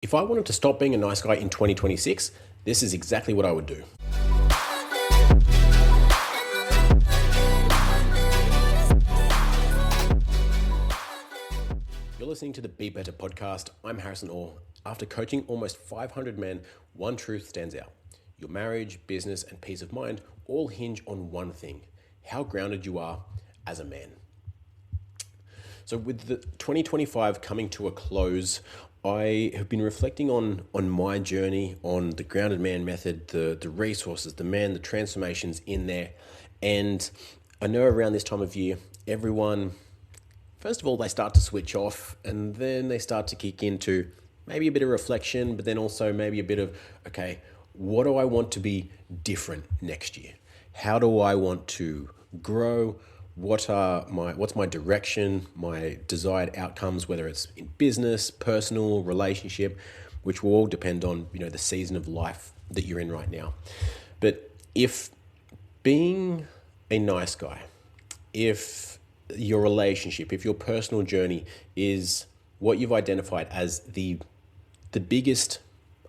If I wanted to stop being a nice guy in 2026, this is exactly what I would do. You're listening to the Be Better podcast. I'm Harrison Orr. After coaching almost 500 men, one truth stands out. Your marriage, business, and peace of mind all hinge on one thing: how grounded you are as a man. So with the 2025 coming to a close, I have been reflecting on my journey, on the Grounded Man method, the resources, the transformations in there. And I know around this time of year, everyone, first of all, they start to switch off, and then they start to kick into maybe a bit of reflection, but then also maybe a bit of, okay, what do I want to be different next year? How do I want to grow? What's my direction, my desired outcomes, whether it's in business, personal, relationship, which will all depend on, the season of life that you're in right now. But if being a nice guy, if your relationship, if your personal journey is what you've identified as the biggest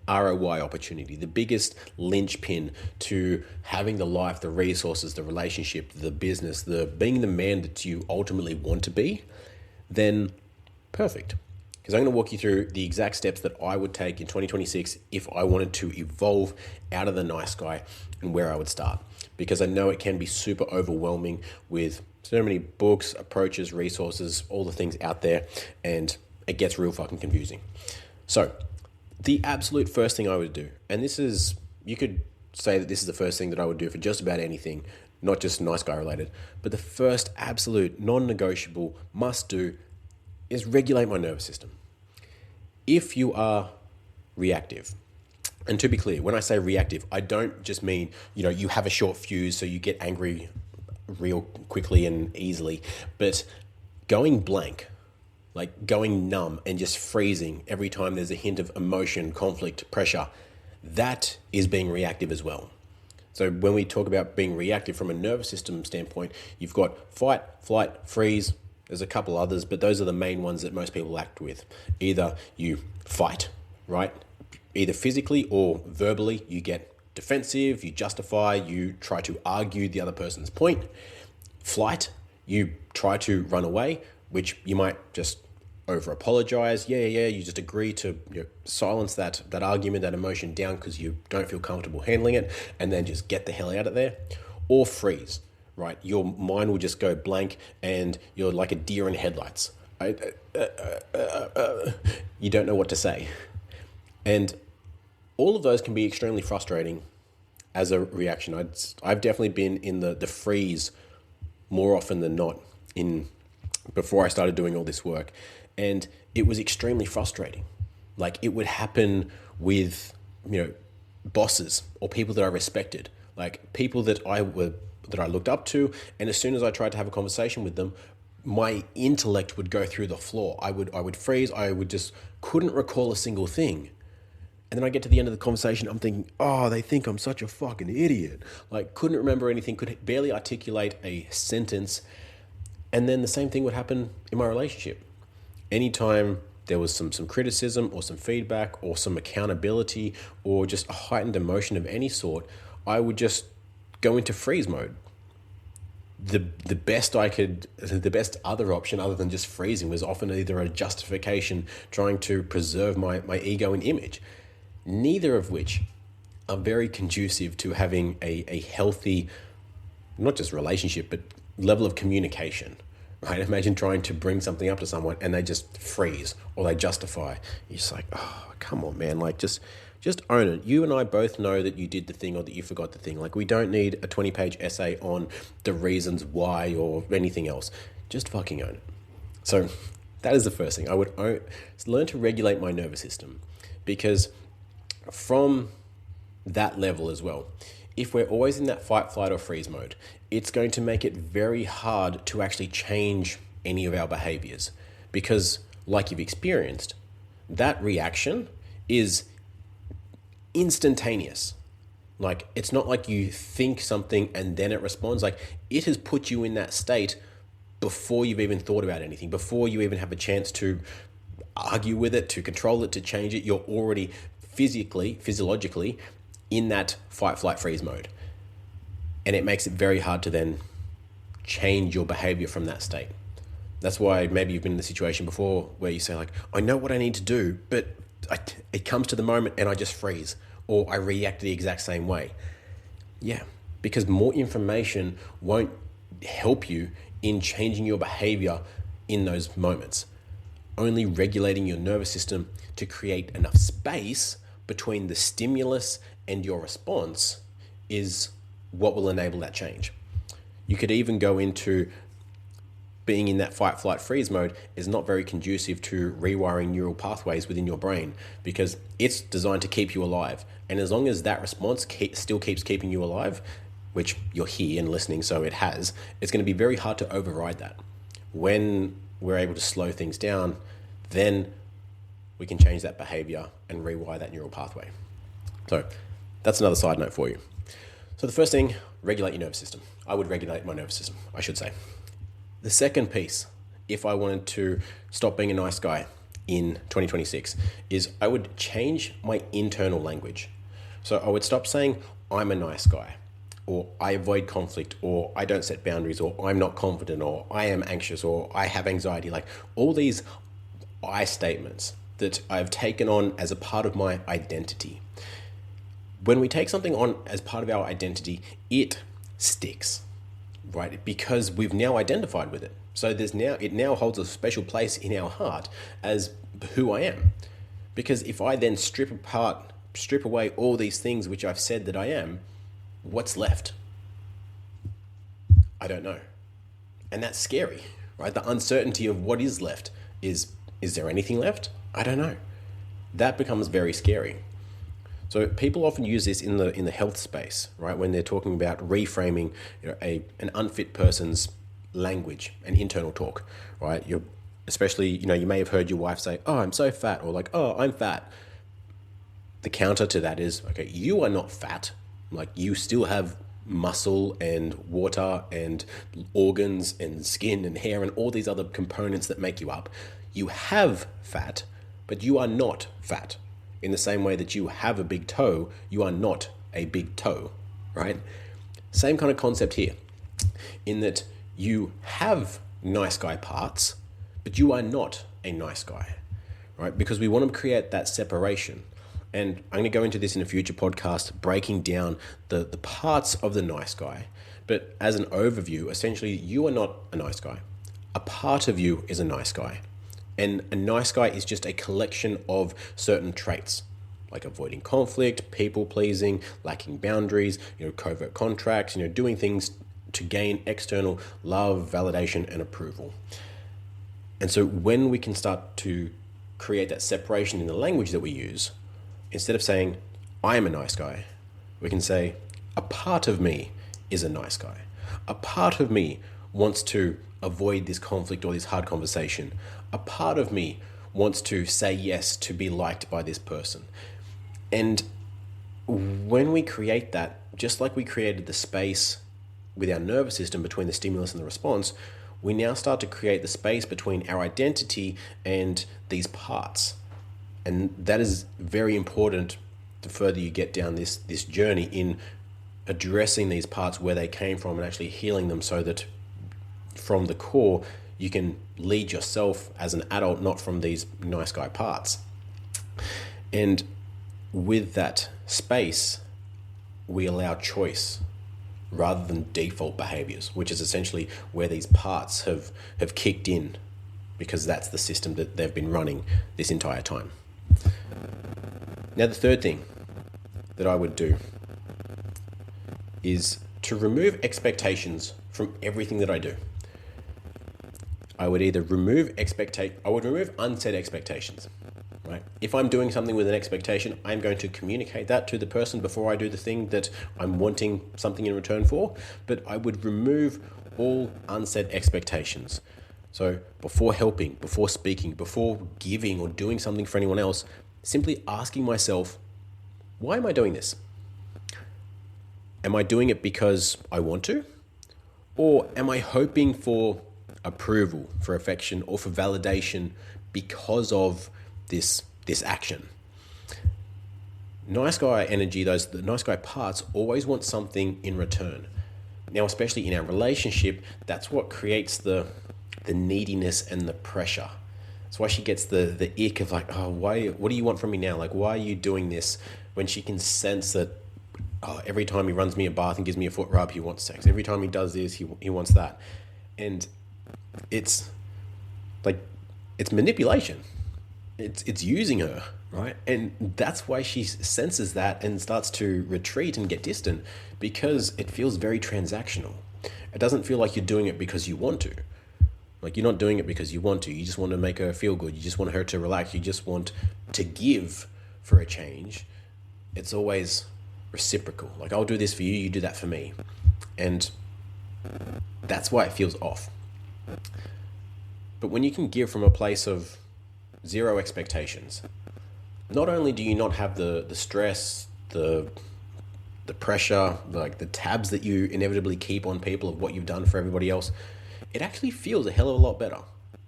ROI opportunity, the biggest linchpin to having the life, the resources, the relationship, the business, the being the man that you ultimately want to be, then perfect. Because I'm going to walk you through the exact steps that I would take in 2026 if I wanted to evolve out of the nice guy and where I would start. Because I know it can be super overwhelming with so many books, approaches, resources, all the things out there, and it gets real fucking confusing. So the absolute first thing I would do, and this is, you could say that this is the first thing that I would do for just about anything, not just nice guy related, but the first absolute non-negotiable must do is regulate my nervous system. If you are reactive, and to be clear, when I say reactive, I don't just mean, you have a short fuse so you get angry real quickly and easily, but going blank, like going numb and just freezing every time there's a hint of emotion, conflict, pressure, that is being reactive as well. So when we talk about being reactive from a nervous system standpoint, you've got fight, flight, freeze. There's a couple others, but those are the main ones that most people act with. Either you fight, right? Either physically or verbally, you get defensive, you justify, you try to argue the other person's point. Flight, you try to run away, which you might just over apologize. You just agree to silence that argument, that emotion down because you don't feel comfortable handling it, and then just get the hell out of there. Or freeze, right? Your mind will just go blank and you're like a deer in headlights. You don't know what to say. And all of those can be extremely frustrating as a reaction. I've definitely been in the freeze more often than not before I started doing all this work. And it was extremely frustrating. Like, it would happen with, bosses or people that I respected, like people that I looked up to. And as soon as I tried to have a conversation with them, my intellect would go through the floor. I would freeze. I would just couldn't recall a single thing. And then I get to the end of the conversation, I'm thinking, oh, they think I'm such a fucking idiot. Like, couldn't remember anything, could barely articulate a sentence. And then the same thing would happen in my relationship. Anytime there was some criticism or some feedback or some accountability or just a heightened emotion of any sort, I would just go into freeze mode. The best other option other than just freezing was often either a justification trying to preserve my ego and image, neither of which are very conducive to having a healthy, not just relationship, but level of communication, right? Imagine trying to bring something up to someone and they just freeze or they justify. You're just like, oh, come on, man. Like, just own it. You and I both know that you did the thing or that you forgot the thing. Like, we don't need a 20-page essay on the reasons why or anything else. Just fucking own it. So that is the first thing. I would learn to regulate my nervous system, because from that level as well, if we're always in that fight, flight, or freeze mode, it's going to make it very hard to actually change any of our behaviors. Because, like you've experienced, that reaction is instantaneous. Like, it's not like you think something and then it responds. Like, it has put you in that state before you've even thought about anything, before you even have a chance to argue with it, to control it, to change it. You're already physiologically in that fight, flight, freeze mode. And it makes it very hard to then change your behavior from that state. That's why maybe you've been in the situation before where you say like, I know what I need to do, but it comes to the moment and I just freeze, or I react the exact same way. Yeah, because more information won't help you in changing your behavior in those moments. Only regulating your nervous system to create enough space between the stimulus and your response is what will enable that change. You could even go into being in that fight, flight, freeze mode is not very conducive to rewiring neural pathways within your brain, because it's designed to keep you alive. And as long as that response still keeps keeping you alive, which you're here and listening, so it's going to be very hard to override that. When we're able to slow things down, then we can change that behavior and rewire that neural pathway. So that's another side note for you. So the first thing, regulate your nervous system. I would regulate my nervous system, I should say. The second piece, if I wanted to stop being a nice guy in 2026, is I would change my internal language. So I would stop saying, I'm a nice guy, or I avoid conflict, or I don't set boundaries, or I'm not confident, or I am anxious, or I have anxiety. Like all these I statements that I've taken on as a part of my identity. When we take something on as part of our identity, it sticks, right? Because we've now identified with it. So it now holds a special place in our heart as who I am. Because if I then strip away all these things which I've said that I am, what's left? I don't know. And that's scary, right? The uncertainty of what is left is there anything left? I don't know. That becomes very scary. So people often use this in the health space, right? When they're talking about reframing, an unfit person's language and internal talk, right? Especially, you may have heard your wife say, "Oh, I'm so fat," or like, "Oh, I'm fat." The counter to that is, okay, you are not fat. Like you still have muscle and water and organs and skin and hair and all these other components that make you up. You have fat, but you are not fat. In the same way that you have a big toe, you are not a big toe, right? Same kind of concept here, in that you have nice guy parts, but you are not a nice guy, right? Because we want to create that separation. And I'm going to go into this in a future podcast, breaking down the parts of the nice guy. But as an overview, essentially, you are not a nice guy. A part of you is a nice guy. And a nice guy is just a collection of certain traits, like avoiding conflict, people pleasing, lacking boundaries, covert contracts, doing things to gain external love, validation, and approval. And so when we can start to create that separation in the language that we use, instead of saying, I am a nice guy, we can say, a part of me is a nice guy. A part of me wants to avoid this conflict or this hard conversation. A part of me wants to say yes to be liked by this person. And when we create that, just like we created the space with our nervous system between the stimulus and the response, we now start to create the space between our identity and these parts. And that is very important the further you get down this journey in addressing these parts where they came from and actually healing them, so that from the core, you can lead yourself as an adult, not from these nice guy parts. And with that space, we allow choice rather than default behaviors, which is essentially where these parts have kicked in, because that's the system that they've been running this entire time. Now, the third thing that I would do is to remove expectations from everything that I do. I would either remove unsaid expectations, right? If I'm doing something with an expectation, I'm going to communicate that to the person before I do the thing that I'm wanting something in return for, but I would remove all unsaid expectations. So before helping, before speaking, before giving or doing something for anyone else, simply asking myself, why am I doing this? Am I doing it because I want to? Or am I hoping for approval, for affection, or for validation because of this action. Nice guy energy, the nice guy parts always want something in return. Now, especially in our relationship, that's what creates the neediness and the pressure. That's why she gets the ick of like, oh, why? What do you want from me now? Like, why are you doing this? When she can sense that, oh, every time he runs me a bath and gives me a foot rub, he wants sex. Every time he does this, he wants that. And it's like, it's manipulation. It's using her, right? And that's why she senses that and starts to retreat and get distant, because it feels very transactional. It doesn't feel like you're doing it because you want to. Like, you're not doing it because you want to. You just want to make her feel good. You just want her to relax. You just want to give for a change. It's always reciprocal. Like, I'll do this for you, you do that for me. And that's why it feels off. But when you can give from a place of zero expectations, not only do you not have the stress, the pressure, like the tabs that you inevitably keep on people of what you've done for everybody else, it actually feels a hell of a lot better.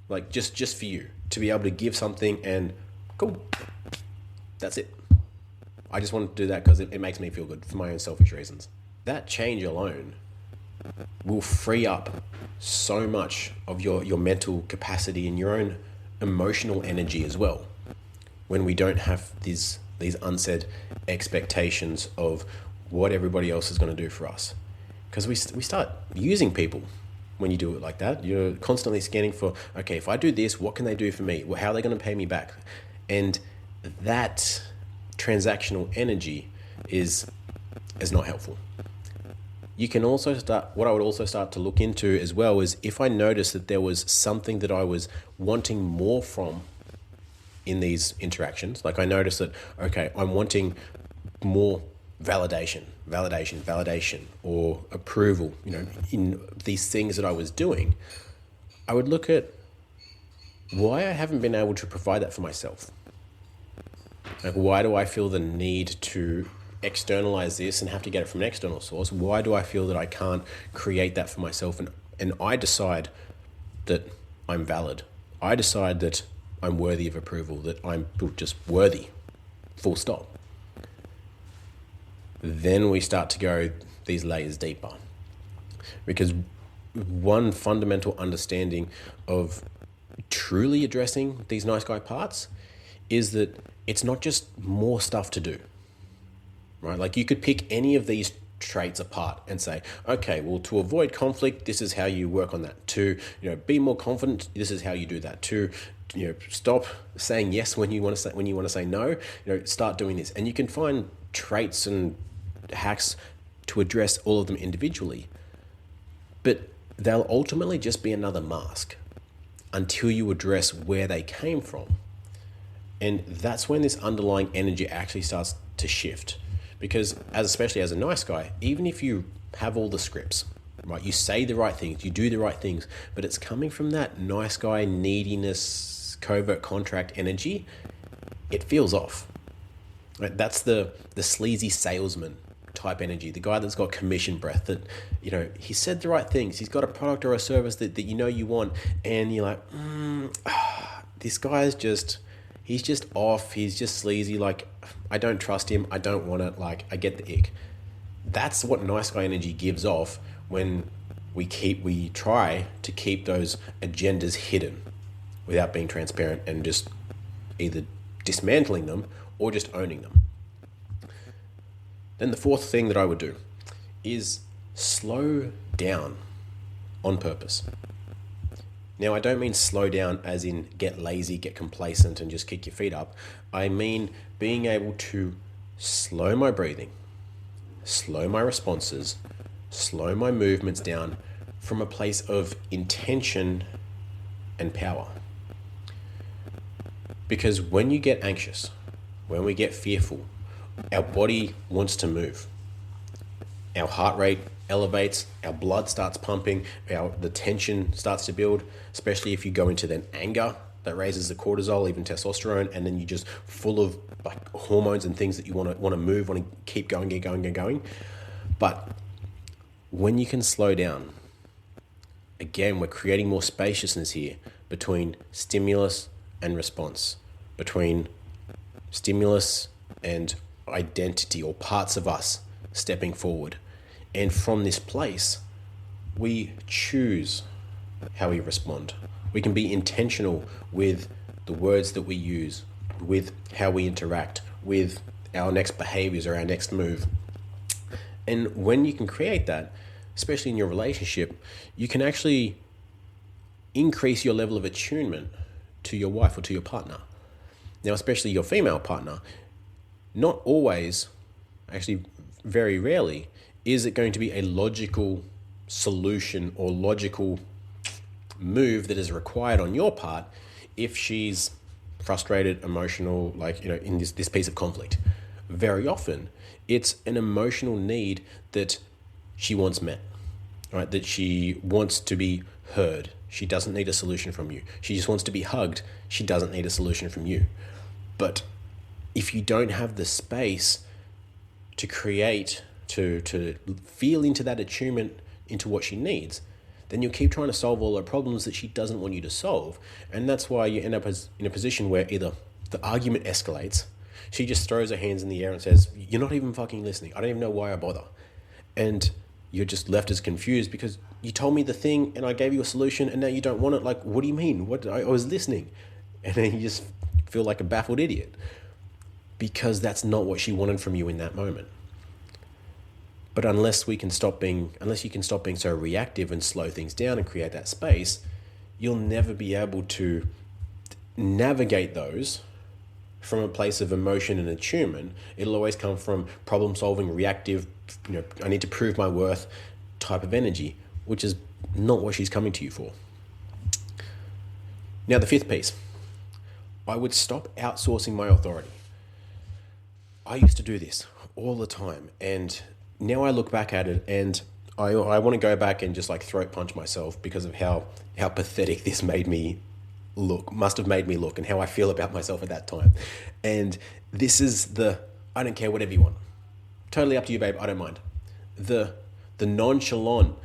Like, just for you to be able to give something and cool, that's it. I just want to do that because it makes me feel good for my own selfish reasons. That change alone will free up so much of your mental capacity and your own emotional energy as well, when we don't have these unsaid expectations of what everybody else is going to do for us. Because we start using people when you do it like that. You're constantly scanning for, okay, if I do this, what can they do for me? Well, how are they going to pay me back? And that transactional energy is not helpful. You can also what I would also start to look into as well is if I noticed that there was something that I was wanting more from in these interactions. Like, I noticed that, okay, I'm wanting more validation, or approval, in these things that I was doing. I would look at why I haven't been able to provide that for myself. Like, why do I feel the need to externalize this and have to get it from an external source? Why do I feel that I can't create that for myself? And I decide that I'm valid. I decide that I'm worthy of approval, that I'm just worthy, full stop. Then we start to go these layers deeper. Because one fundamental understanding of truly addressing these nice guy parts is that it's not just more stuff to do, right? Like, you could pick any of these traits apart and say, okay, well, to avoid conflict, this is how you work on that. To, be more confident, this is how you do that. To, stop saying yes when you want to say no, start doing this. And you can find traits and hacks to address all of them individually, but they'll ultimately just be another mask until you address where they came from. And that's when this underlying energy actually starts to shift. Because especially as a nice guy, even if you have all the scripts, right, you say the right things, you do the right things, but it's coming from that nice guy neediness, covert contract energy, it feels off. Right? That's the sleazy salesman type energy, the guy that's got commission breath, that, he said the right things, he's got a product or a service that you want, and you're like, this guy's he's just off, he's just sleazy, like, I don't trust him, I don't want it, like, I get the ick. That's what nice guy energy gives off when we try to keep those agendas hidden without being transparent and just either dismantling them or just owning them. Then the fourth thing that I would do is slow down on purpose. Now, I don't mean slow down as in get lazy, get complacent, and just kick your feet up. I mean being able to slow my breathing, slow my responses, slow my movements down from a place of intention and power. Because when you get anxious, when we get fearful, our body wants to move. Our heart rate elevates, our blood starts pumping, the tension starts to build, especially if you go into then anger, that raises the cortisol, even testosterone, and then you're just full of like hormones and things that you want to move, want to keep going, get going. But when you can slow down, again, we're creating more spaciousness here between stimulus and response, between stimulus and identity, or parts of us stepping forward. And from this place, we choose how we respond. We can be intentional with the words that we use, with how we interact, with our next behaviors or our next move. And when you can create that, especially in your relationship, you can actually increase your level of attunement to your wife or to your partner. Now, especially your female partner, not always, actually very rarely, is it going to be a logical solution or logical move that is required on your part if she's frustrated, emotional, in this piece of conflict. Very often, it's an emotional need that she wants met, right? That she wants to be heard. She doesn't need a solution from you. She just wants to be hugged. She doesn't need a solution from you. But if you don't have the space to create, to feel into that attunement into what she needs, then you'll keep trying to solve all her problems that she doesn't want you to solve. And that's why you end up in a position where either the argument escalates, she just throws her hands in the air and says, "You're not even fucking listening. I don't even know why I bother." And you're just left as confused because you told me the thing and I gave you a solution and now you don't want it. Like, what do you mean? I was listening. And then you just feel like a baffled idiot because that's not what she wanted from you in that moment. But unless you can stop being so reactive and slow things down and create that space, you'll never be able to navigate those from a place of emotion and attunement. It'll always come from problem solving, reactive, I need to prove my worth type of energy, which is not what she's coming to you for. Now, the fifth piece, I would stop outsourcing my authority. I used to do this all the time, and now I look back at it and I want to go back and just throat punch myself because of how pathetic this must have made me look and how I feel about myself at that time. And this is I don't care, whatever you want. Totally up to you, babe, I don't mind. The nonchalant,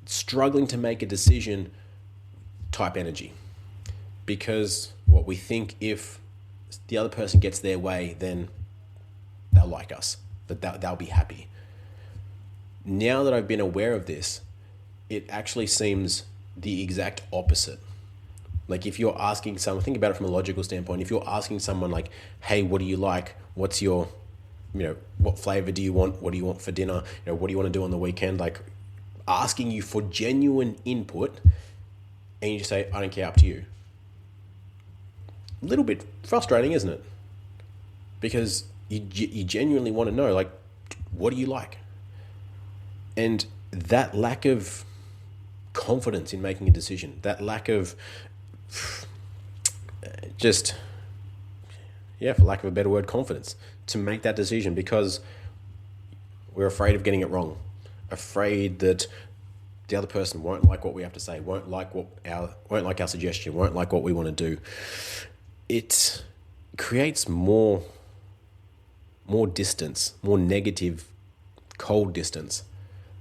struggling to make a decision type energy. Because what we think, if the other person gets their way, then they'll like us, that they'll be happy. Now that I've been aware of this, it actually seems the exact opposite. If you're asking someone, think about it from a logical standpoint. If you're asking someone hey, what do you like? What's your, what flavor do you want? What do you want for dinner? What do you want to do on the weekend? Asking you for genuine input, and you just say, I don't care, up to you. A little bit frustrating, isn't it? Because you genuinely want to know, what do you like? And that lack of confidence in making a decision, that lack of for lack of a better word, confidence to make that decision, because we're afraid of getting it wrong, afraid that the other person won't like what we have to say, won't like our suggestion, won't like what we want to do. It creates more distance, more negative, cold distance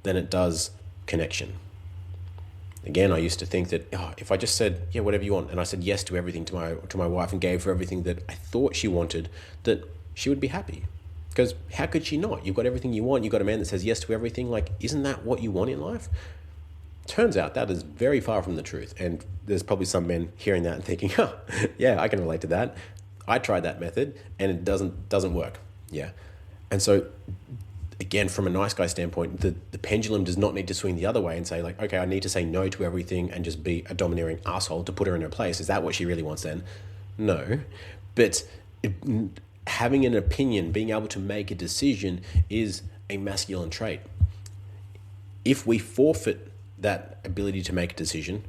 than it does connection. Again, I used to think that if I just said, yeah, whatever you want, and I said yes to everything to my wife and gave her everything that I thought she wanted, that she would be happy. Because how could she not? You've got everything you want. You've got a man that says yes to everything. Isn't that what you want in life? Turns out that is very far from the truth. And there's probably some men hearing that and thinking, yeah, I can relate to that. I tried that method and it doesn't work. Yeah. And so again, from a nice guy standpoint, the pendulum does not need to swing the other way and say okay, I need to say no to everything and just be a domineering asshole to put her in her place. Is that what she really wants then? No. But having an opinion, being able to make a decision is a masculine trait. If we forfeit that ability to make a decision,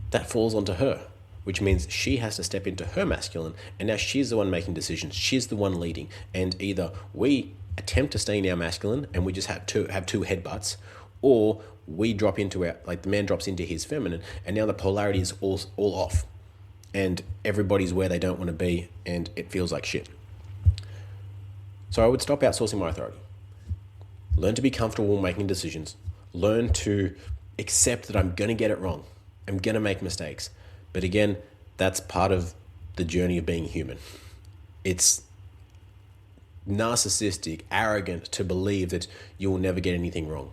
that falls onto her, which means she has to step into her masculine, and now she's the one making decisions. She's the one leading, and either we attempt to stay in our masculine and we just have two headbutts, or we drop into the man drops into his feminine, and now the polarity is all off, and everybody's where they don't want to be, and it feels like shit. So I would stop outsourcing my authority. Learn to be comfortable making decisions. Learn to accept that I'm going to get it wrong. I'm going to make mistakes. But again, That's part of the journey of being human. It's narcissistic, arrogant to believe that you will never get anything wrong.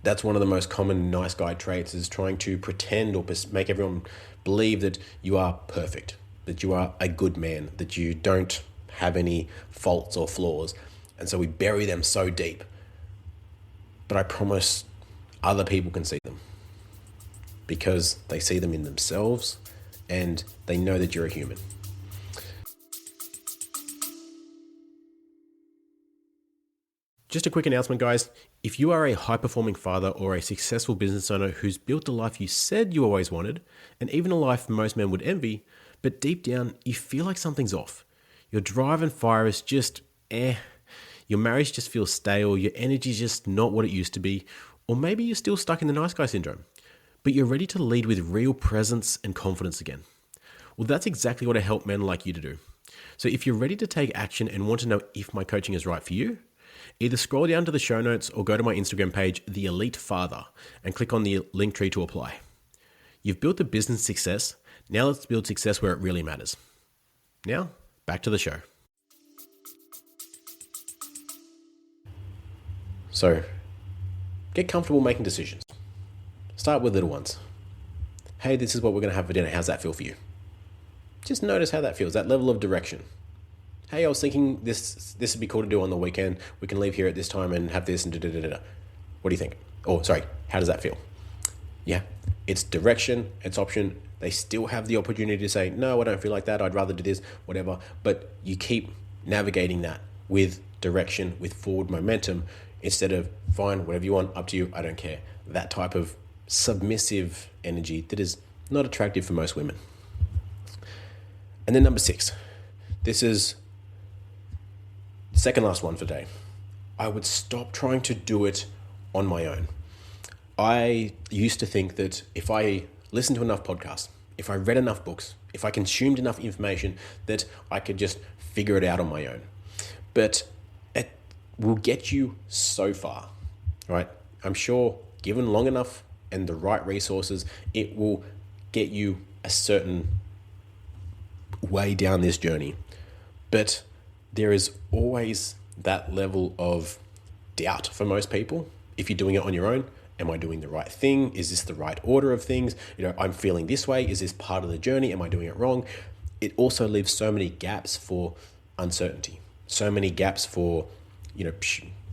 That's one of the most common nice guy traits, is trying to pretend or make everyone believe that you are perfect, that you are a good man, that you don't have any faults or flaws. And so we bury them so deep. But I promise other people can see them because they see them in themselves and they know that you're a human. Just a quick announcement, guys. If you are a high-performing father or a successful business owner who's built the life you said you always wanted, and even a life most men would envy, but deep down you feel like something's off. Your drive and fire is just your marriage just feels stale, your energy is just not what it used to be, or maybe you're still stuck in the nice guy syndrome, but you're ready to lead with real presence and confidence again. Well, that's exactly what I help men like you to do. So if you're ready to take action and want to know if my coaching is right for you, either scroll down to the show notes or go to my Instagram page, The Elite Father, and click on the link tree to apply. You've built the business success. Now let's build success where it really matters. Now, back to the show. So, get comfortable making decisions. Start with little ones. Hey, this is what we're going to have for dinner. How's that feel for you? Just notice how that feels, that level of direction. Hey, I was thinking this would be cool to do on the weekend. We can leave here at this time and have this and da-da-da-da. What do you think? Oh, sorry, how does that feel? Yeah, it's direction, it's option. They still have the opportunity to say, no, I don't feel like that. I'd rather do this, whatever. But you keep navigating that with direction, with forward momentum, instead of fine, whatever you want, up to you, I don't care. That type of submissive energy that is not attractive for most women. And then number 6, this is the second last one for today. I would stop trying to do it on my own. I used to think that if I listened to enough podcasts, if I read enough books, if I consumed enough information, that I could just figure it out on my own. But it will get you so far, right? I'm sure given long enough and the right resources, it will get you a certain way down this journey. But there is always that level of doubt for most people. If you're doing it on your own, am I doing the right thing? Is this the right order of things? I'm feeling this way. Is this part of the journey? Am I doing it wrong? It also leaves so many gaps for uncertainty, so many gaps for,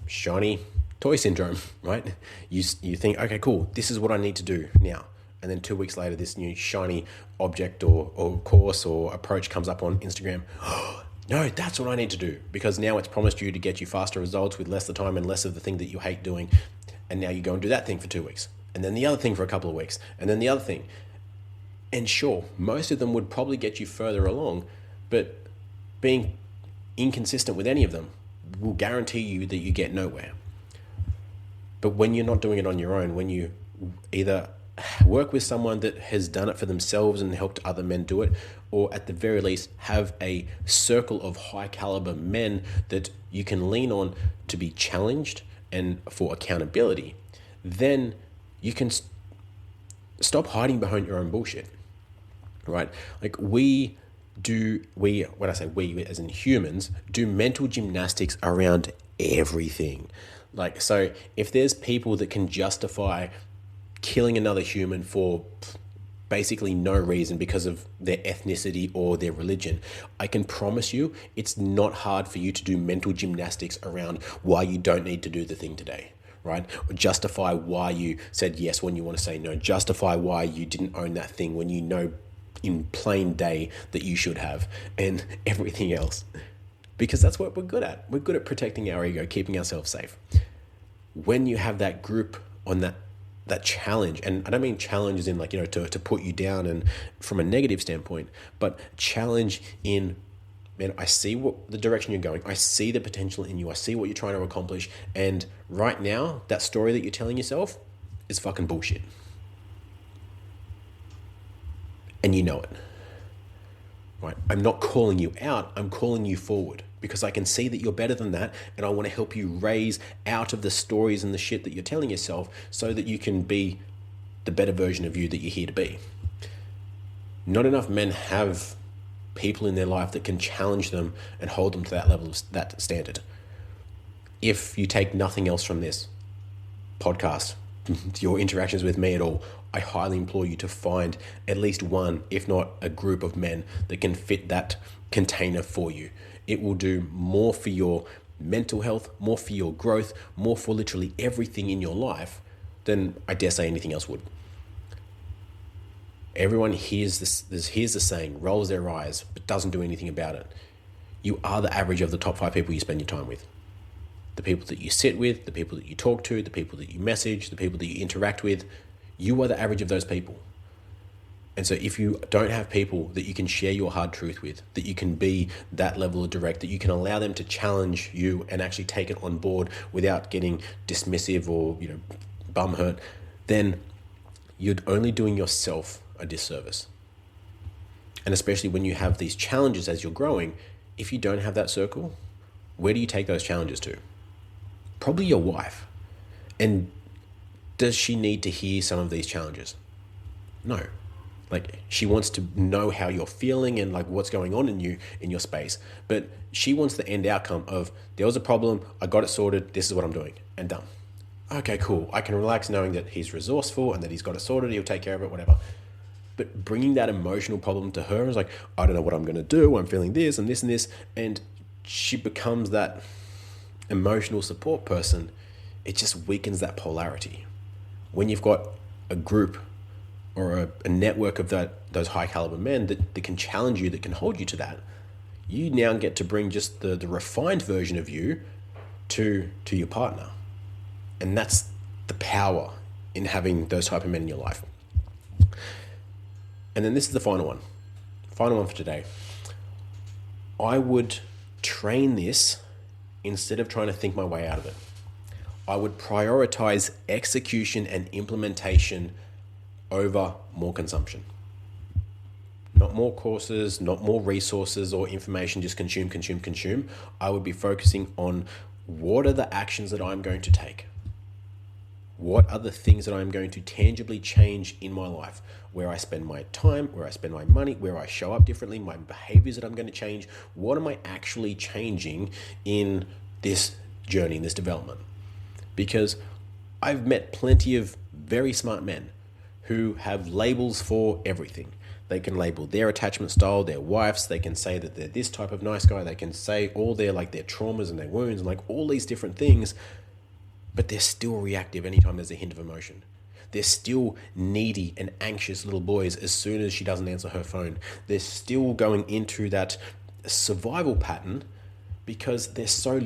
shiny toy syndrome, right? You think, okay, cool, this is what I need to do now. And then 2 weeks later, this new shiny object or course or approach comes up on Instagram. No, that's what I need to do, because now it's promised you to get you faster results with less of the time and less of the thing that you hate doing. And now you go and do that thing for 2 weeks, and then the other thing for a couple of weeks, and then the other thing. And sure, most of them would probably get you further along, but being inconsistent with any of them will guarantee you that you get nowhere. But when you're not doing it on your own, when you either work with someone that has done it for themselves and helped other men do it, or at the very least have a circle of high caliber men that you can lean on to be challenged and for accountability, then you can stop hiding behind your own bullshit, right? Like when I say we as in humans, do mental gymnastics around everything. Like, so if there's people that can justify killing another human for basically no reason because of their ethnicity or their religion, I can promise you it's not hard for you to do mental gymnastics around why you don't need to do the thing today, right? Or justify why you said yes when you want to say no. Justify why you didn't own that thing when you know in plain day that you should have, and everything else. Because that's what we're good at. We're good at protecting our ego, keeping ourselves safe. When you have that group on that challenge, and I don't mean challenge as in like, to put you down and from a negative standpoint, but challenge in, man, I see what the direction you're going. I see the potential in you. I see what you're trying to accomplish. And right now, that story that you're telling yourself is fucking bullshit. And you know it, right? I'm not calling you out. I'm calling you forward, because I can see that you're better than that, and I want to help you raise out of the stories and the shit that you're telling yourself so that you can be the better version of you that you're here to be. Not enough men have people in their life that can challenge them and hold them to that level of that standard. If you take nothing else from this podcast, your interactions with me at all, I highly implore you to find at least one, if not a group of men that can fit that container for you. It will do more for your mental health, more for your growth, more for literally everything in your life than I dare say anything else would. Everyone hears the saying, rolls their eyes, but doesn't do anything about it. You are the average of the top 5 people you spend your time with. The people that you sit with, the people that you talk to, the people that you message, the people that you interact with, you are the average of those people. And so if you don't have people that you can share your hard truth with, that you can be that level of direct, that you can allow them to challenge you and actually take it on board without getting dismissive or, bum hurt, then you're only doing yourself a disservice. And especially when you have these challenges as you're growing, if you don't have that circle, where do you take those challenges to? Probably your wife. And does she need to hear some of these challenges? No. She wants to know how you're feeling and what's going on in your space. But she wants the end outcome of, there was a problem, I got it sorted, this is what I'm doing, and done. Okay, cool. I can relax knowing that he's resourceful and that he's got it sorted, he'll take care of it, whatever. But bringing that emotional problem to her is I don't know what I'm going to do, I'm feeling this and this and this, and she becomes that emotional support person. It just weakens that polarity. When you've got a group or a network of those high caliber men that can challenge you, that can hold you to that, you now get to bring just the refined version of you to your partner. And that's the power in having those type of men in your life. And then this is the final one for today. I would train this instead of trying to think my way out of it. I would prioritize execution and implementation over more consumption. Not more courses, not more resources or information, just consume. I would be focusing on what are the actions that I'm going to take? What are the things that I'm going to tangibly change in my life? Where I spend my time, where I spend my money, where I show up differently, my behaviors that I'm going to change. What am I actually changing in this journey, in this development? Because I've met plenty of very smart men who have labels for everything. They can label their attachment style, their wives. They can say that they're this type of nice guy. They can say all their traumas and their wounds and all these different things, but they're still reactive anytime there's a hint of emotion. They're still needy and anxious little boys as soon as she doesn't answer her phone. They're still going into that survival pattern because they're so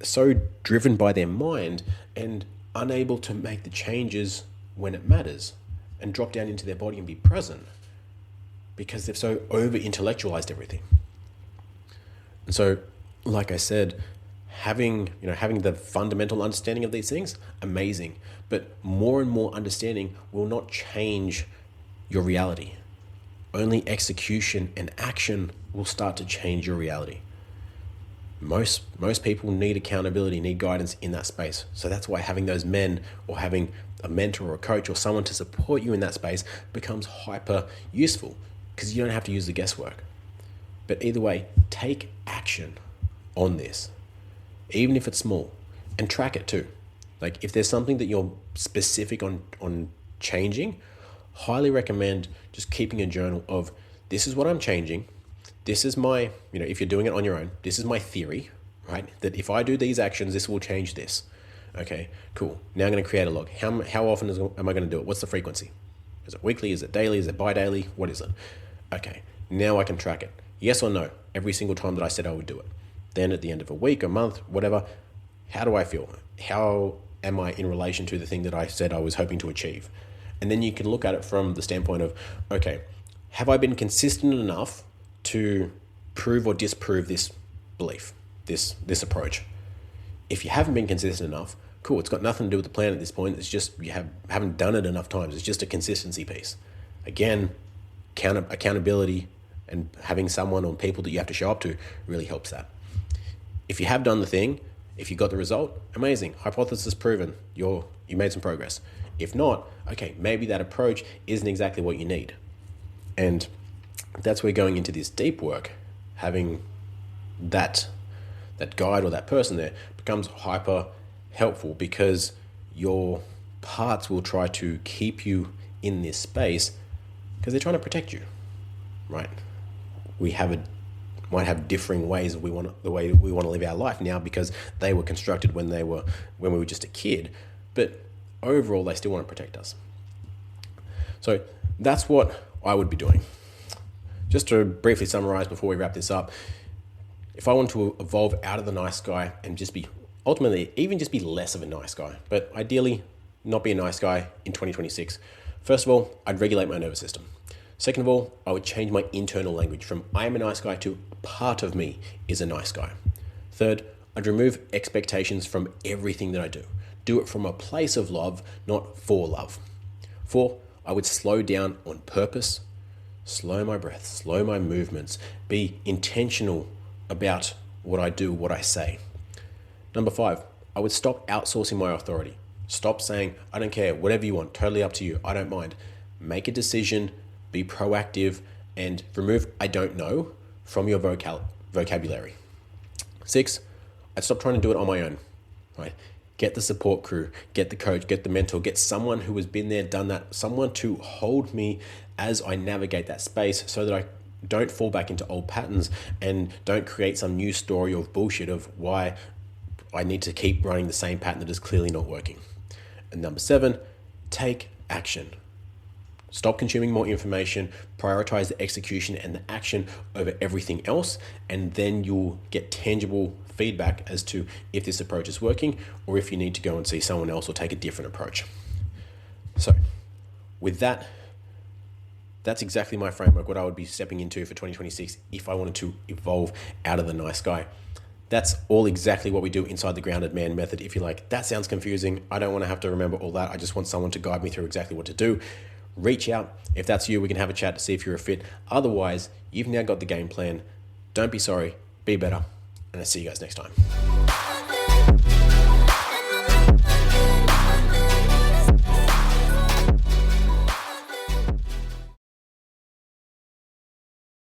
so driven by their mind and unable to make the changes when it matters and drop down into their body and be present because they've so over-intellectualized everything. And so, like I said, having the fundamental understanding of these things, amazing. But more and more understanding will not change your reality. Only execution and action will start to change your reality. Most people need accountability, need guidance in that space. So that's why having those men or having a mentor or a coach or someone to support you in that space becomes hyper useful because you don't have to use the guesswork. But either way, take action on this, even if it's small, and track it too. If there's something that you're specific on changing, highly recommend just keeping a journal of this is what I'm changing. This is my, if you're doing it on your own, this is my theory, right? That if I do these actions, this will change this. Okay, cool. Now I'm going to create a log. How often am I going to do it? What's the frequency? Is it weekly? Is it daily? Is it bi-daily? What is it? Okay, now I can track it. Yes or no, every single time that I said I would do it. Then at the end of a week, a month, whatever, how do I feel? How am I in relation to the thing that I said I was hoping to achieve? And then you can look at it from the standpoint of, okay, have I been consistent enough to prove or disprove this belief, this approach? If you haven't been consistent enough, cool, it's got nothing to do with the plan at this point. It's just you haven't done it enough times. It's just a consistency piece. Again, accountability and having someone or people that you have to show up to really helps that. If you have done the thing, if you got the result, amazing. Hypothesis proven. You made some progress. If not, okay, maybe that approach isn't exactly what you need. And that's where going into this deep work, having that guide or that person there becomes hyper helpful, because your parts will try to keep you in this space because they're trying to protect you, right? We might have differing ways the way we want to live our life now, because they were constructed when we were just a kid, but overall they still want to protect us. So that's what I would be doing. Just to briefly summarize before we wrap this up, if I want to evolve out of the nice guy and just be less of a nice guy, but ideally not be a nice guy in 2026, first of all, I'd regulate my nervous system. Second of all, I would change my internal language from I am a nice guy to part of me is a nice guy. Third, I'd remove expectations from everything that I do. Do it from a place of love, not for love. 4, I would slow down on purpose, slow my breath, slow my movements, be intentional about what I do, what I say. Number 5, I would stop outsourcing my authority. Stop saying, I don't care, whatever you want, totally up to you, I don't mind. Make a decision, be proactive, and remove I don't know from your vocabulary. 6, I'd stop trying to do it on my own, right? Get the support crew, get the coach, get the mentor, get someone who has been there, done that, someone to hold me as I navigate that space so that I don't fall back into old patterns and don't create some new story of bullshit of why I need to keep running the same pattern that is clearly not working. And number 7, take action. Stop consuming more information, prioritize the execution and the action over everything else, and then you'll get tangible feedback as to if this approach is working or if you need to go and see someone else or take a different approach. So with that, that's exactly my framework, what I would be stepping into for 2026 if I wanted to evolve out of the nice guy. That's all exactly what we do inside the Grounded Man method. If you're like, that sounds confusing, I don't want to have to remember all that, I just want someone to guide me through exactly what to do, reach out. If that's you, we can have a chat to see if you're a fit. Otherwise, you've now got the game plan. Don't be sorry, be better, and I'll see you guys next time.